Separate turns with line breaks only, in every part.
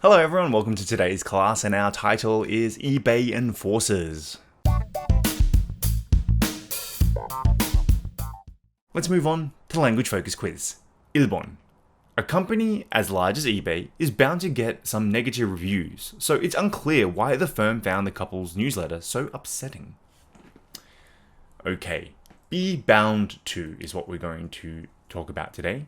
Hello everyone, welcome to today's class, and our title is eBay Enforcers. Let's move on to the language focus quiz. 1번. A company as large as eBay is bound to get some negative reviews, so it's unclear why the firm found the couple's newsletter so upsetting. Okay, be bound to is what we're going to talk about today.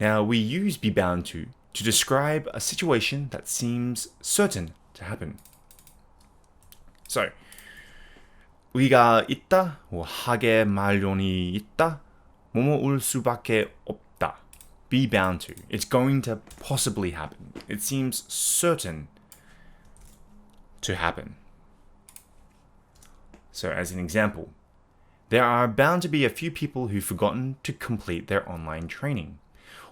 Now, we use be bound to describe a situation that seems certain to happen. So, 우리가 있다, 하게 마련이 있다, 뭐뭐일 수밖에 없다. Be bound to. It's going to possibly happen. It seems certain to happen. So, as an example, there are bound to be a few people who've forgotten to complete their online training.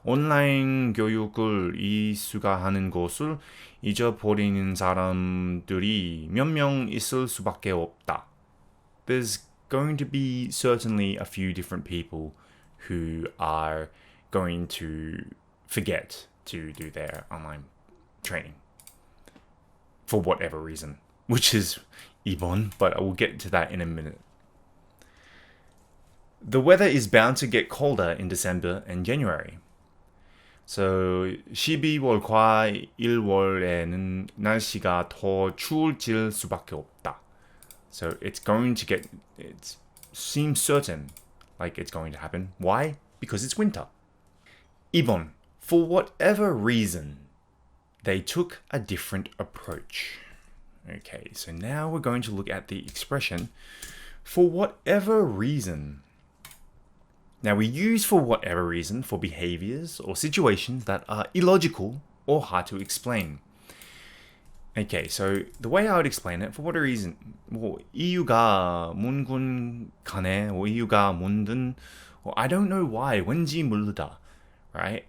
온라인 교육을 이수가하는 것을 잊어버리는 사람들이 몇 명 있을 수밖에 없다. There's going to be certainly a few different people who are going to forget to do their online training for whatever reason, which is 2번, but I will get to that in a minute. The weather is bound to get colder in December and January. So 12월과 1월에는 날씨가 더 추워질 수밖에 없다. So it seems certain like it's going to happen. Why? Because it's winter. 2번. For whatever reason, they took a different approach. Okay, so now we're going to look at the expression for whatever reason. Now, we use for whatever reason for behaviors or situations that are illogical or hard to explain. Okay, so the way I would explain it, for whatever reason, 이유가 뭔군 간에, 이유가 뭔든, I don't know why, 왠지 모르다, right?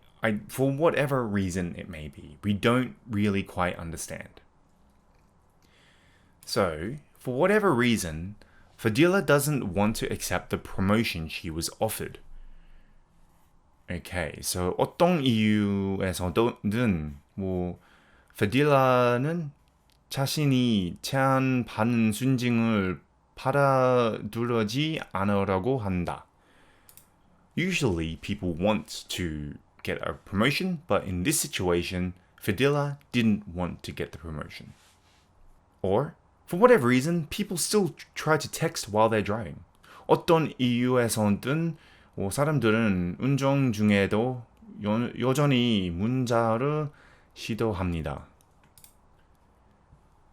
For whatever reason it may be, we don't really quite understand. So, for whatever reason, Fadila doesn't want to accept the promotion she was offered. Okay, so 어떤 이유에서든 Fadila는 자신이 제안받는 순징을 받아들이지 않으려고 한다. Usually, people want to get a promotion, but in this situation, Fadila didn't want to get the promotion. Or, for whatever reason, people still try to text while they're driving. 어떤 이유에서든 사람들은 운전 중에도 여전히 문자를 시도합니다.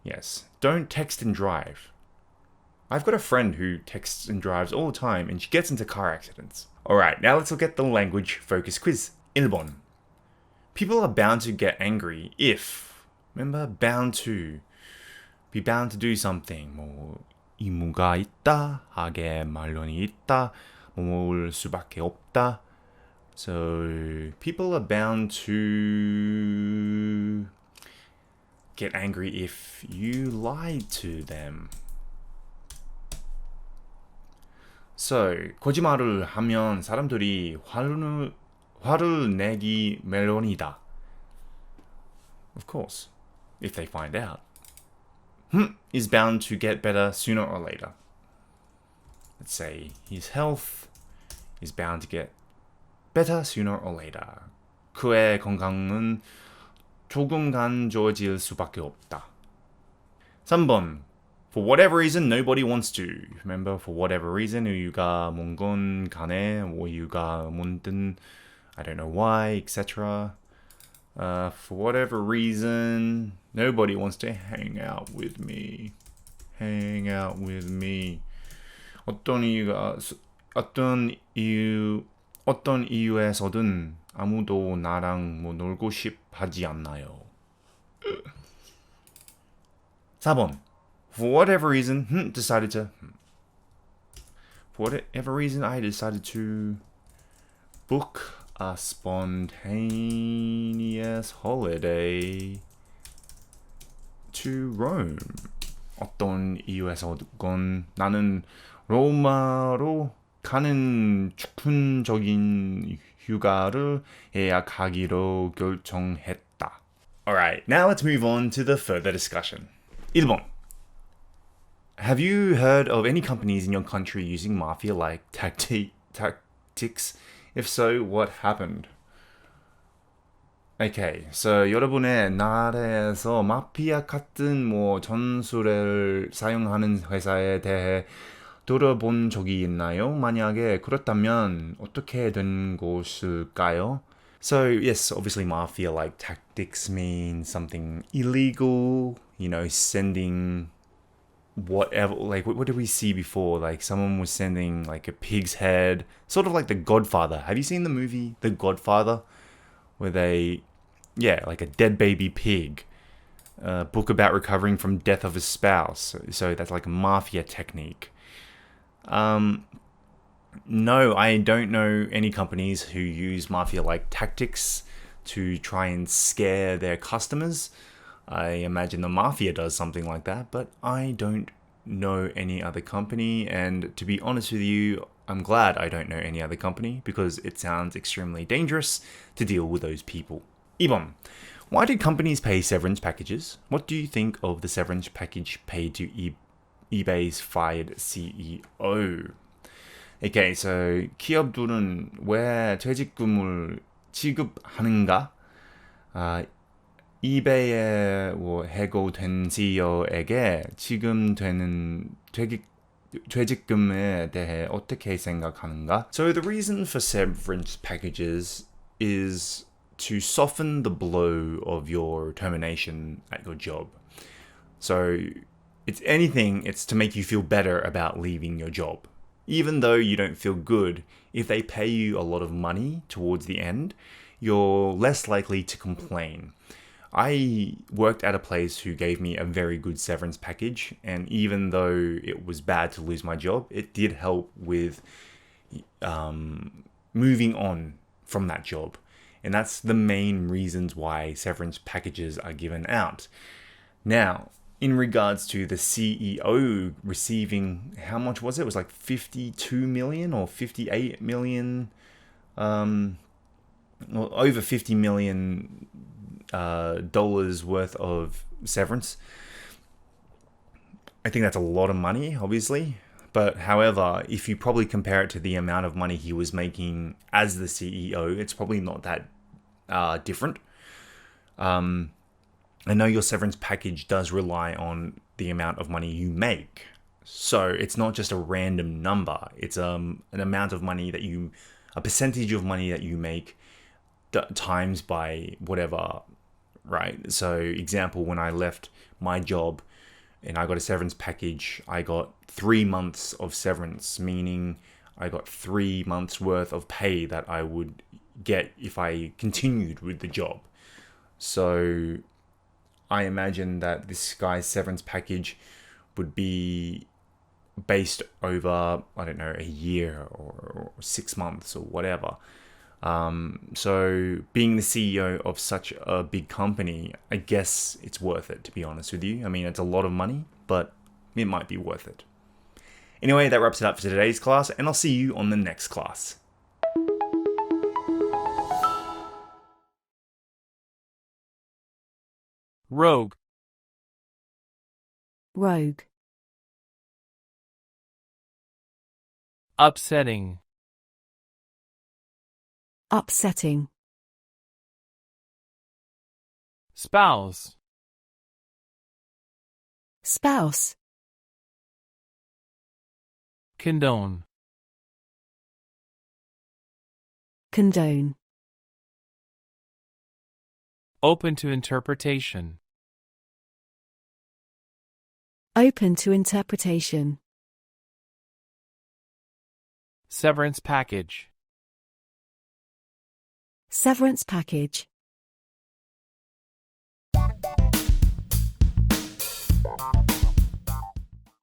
Yes, don't text and drive. I've got a friend who texts and drives all the time and she gets into car accidents. Alright, now let's look at the language focus quiz. 1번. People are bound to get angry if, remember, bound to. Be bound to do something. 의무가 있다, 하게 마련이 있다, 뭐뭐일 수밖에 없다. So people are bound to get angry if you lied to them. So 거짓말을 하면 사람들이 화를 내기 마련이다. Of course, if they find out. Is bound to get better sooner or later. Let's say his health is bound to get better sooner or later. 그의 건강은 조금간 좋아질 수밖에 없다. 3번. For whatever reason, nobody wants to. Remember, for whatever reason, 이유가 뭔건 간에, 이유가 뭔든, I don't know why, etc. For whatever reason, nobody wants to hang out with me. Hang out with me. 어떤 이유에서든 아무도 나랑 놀고 싶하지 않나요. 4번. For whatever reason, For whatever reason, I decided to book a spontaneous holiday to Rome. 어떤 이유에서건 나는 로마로 가는 즉흥적인 휴가를 예약하기로 결정했다. Alright, now let's move on to the further discussion. 1번. Have you heard of any companies in your country using mafia-like tactics? If so, what happened? Okay, so 여러분의 나라에서 마피아 같은 전술을 사용하는 회사에 대해 들어본 적이 있나요? 만약에 그렇다면 어떻게 된 것일까요? So, yes, obviously mafia-like tactics mean something illegal, sending whatever, like what did we see before? Like someone was sending like a pig's head, sort of like The Godfather. Have you seen the movie The Godfather? Where like a dead baby pig, a book about recovering from death of a spouse. So that's like a mafia technique. No, I don't know any companies who use mafia-like tactics to try and scare their customers. I imagine the mafia does something like that, but I don't know any other company. And to be honest with you, I'm glad I don't know any other company because it sounds extremely dangerous to deal with those people. 2번. Why did companies pay severance packages? What do you think of the severance package paid to eBay's fired CEO? Okay, so 기업들은 왜 퇴직금을 지급하는가? 이베이에 해고된 CEO에게 지급되는 퇴직금에 대해 어떻게 생각하는가? So the reason for severance packages is to soften the blow of your termination at your job. So it's to make you feel better about leaving your job. Even though you don't feel good, if they pay you a lot of money towards the end, you're less likely to complain. I worked at a place who gave me a very good severance package, and even though it was bad to lose my job, it did help with moving on from that job. And that's the main reasons why severance packages are given out. Now, in regards to the CEO receiving, how much was it? It was like 52 million or 58 million, over 50 million dollars worth of severance. I think that's a lot of money, obviously. But however, if you probably compare it to the amount of money he was making as the CEO, it's probably not that different. I know your severance package does rely on the amount of money you make. So it's not just a random number. It's an amount of money a percentage of money that you make times by whatever, right? So example, when I left my job and I got a severance package, I got 3 months of severance, meaning I got 3 months worth of pay that I would get if I continued with the job. So I imagine that this guy's severance package would be based over, I don't know, a year or 6 months or whatever. So being the CEO of such a big company, I guess it's worth it, to be honest with you. I mean, it's a lot of money, but it might be worth it. Anyway, that wraps it up for today's class, and I'll see you on the next class.
Rogue.
Rogue.
Upsetting.
Upsetting.
Spouse.
Spouse.
Condone.
Condone.
Open to interpretation.
Open to interpretation.
Severance package.
Severance package.